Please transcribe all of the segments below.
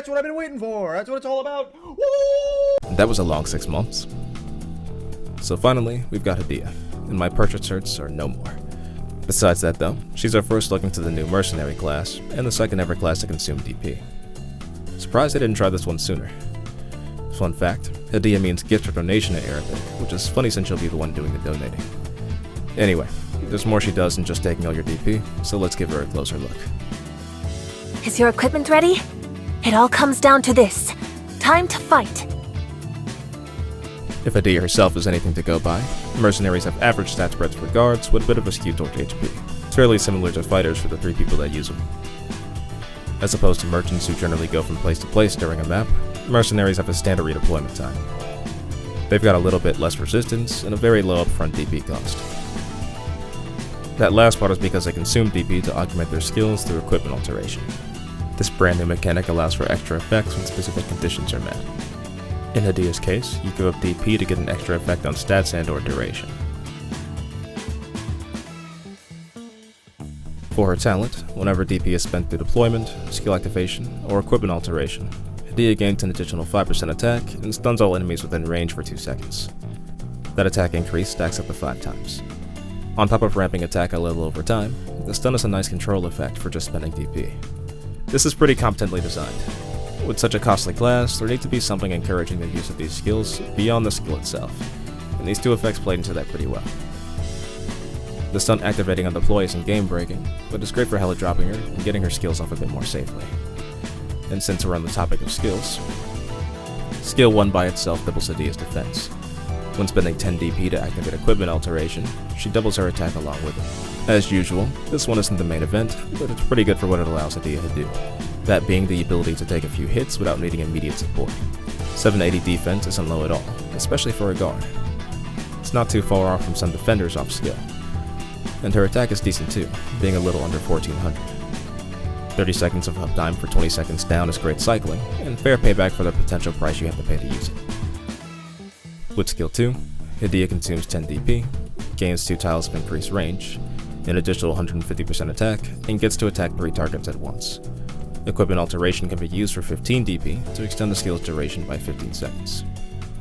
That's what I've been waiting for. That's what it's all about. Woo! That was a long 6 months. So finally, we've got Hadiya, and my purchase certs are no more. Besides that though, she's our first look into the new mercenary class, and the second ever class to consume DP. Surprised I didn't try this one sooner. Fun fact, Hadiya means gift or donation in Arabic, which is funny since she'll be the one doing the donating. Anyway, there's more she does than just taking all your DP, so let's give her a closer look. Is your equipment ready? It all comes down to this. Time to fight. If Hadiya herself is anything to go by, mercenaries have average stat spreads for guards with a bit of a skew toward HP. It's fairly similar to fighters for the 3 people that use them. As opposed to merchants who generally go from place to place during a map, mercenaries have a standard redeployment time. They've got a little bit less resistance and a very low upfront DP cost. That last part is because they consume DP to augment their skills through equipment alteration. This brand new mechanic allows for extra effects when specific conditions are met. In Hadiya's case, you give up DP to get an extra effect on stats and/or duration. For her talent, whenever DP is spent through deployment, skill activation, or equipment alteration, Hadiya gains an additional 5% attack and stuns all enemies within range for 2 seconds. That attack increase stacks up to 5 times. On top of ramping attack a little over time, the stun is a nice control effect for just spending DP. This is pretty competently designed. With such a costly class, there needs to be something encouraging the use of these skills beyond the skill itself, and these 2 effects played into that pretty well. The stun activating on deploy isn't game breaking, but it's great for hella dropping her and getting her skills off a bit more safely. And since we're on the topic of skills, skill 1 by itself doubles Hadiya's defense. When spending 10 DP to activate equipment alteration, she doubles her attack along with it. As usual, this one isn't the main event, but it's pretty good for what it allows Hadiya to do, that being the ability to take a few hits without needing immediate support. 780 defense isn't low at all, especially for a guard. It's not too far off from some defenders off skill. And her attack is decent too, being a little under 1400. 30 seconds of uptime for 20 seconds down is great cycling, and fair payback for the potential price you have to pay to use it. With skill 2, Hadiya consumes 10 DP, gains 2 tiles of increased range, an additional 150% attack, and gets to attack 3 targets at once. Equipment alteration can be used for 15 DP to extend the skill's duration by 15 seconds.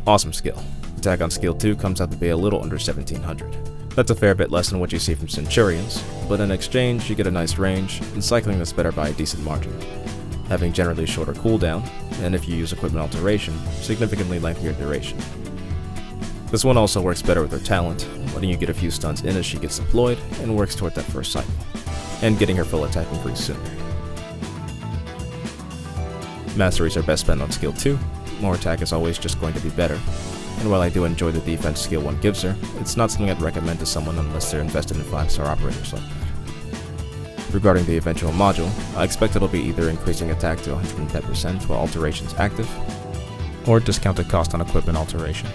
Awesome skill. Attack on skill 2 comes out to be a little under 1700. That's a fair bit less than what you see from Centurions, but in exchange you get a nice range, and cycling is better by a decent margin, having generally shorter cooldown, and if you use equipment alteration, significantly lengthier duration. This one also works better with her talent, letting you get a few stuns in as she gets deployed and works toward that first cycle, and getting her full attack increase sooner. Masteries are best spent on skill 2, more attack is always just going to be better, and while I do enjoy the defense skill 1 gives her, it's not something I'd recommend to someone unless they're invested in 5-star operators like that. Regarding the eventual module, I expect it'll be either increasing attack to 110% while alteration's active, or discounted cost on equipment alteration.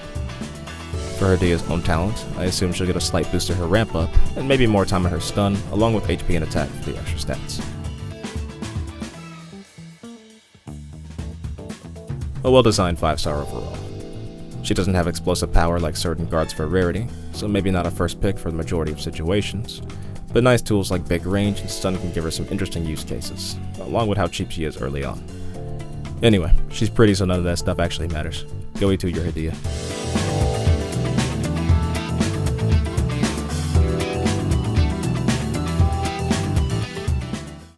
For Hadiya's own talent, I assume she'll get a slight boost to her ramp up, and maybe more time on her stun, along with HP and attack for the extra stats. A well-designed 5-star overall. She doesn't have explosive power like certain guards for rarity, so maybe not a first pick for the majority of situations, but nice tools like big range and stun can give her some interesting use cases, along with how cheap she is early on. Anyway, she's pretty so none of that stuff actually matters. Go E2 your Hadiya.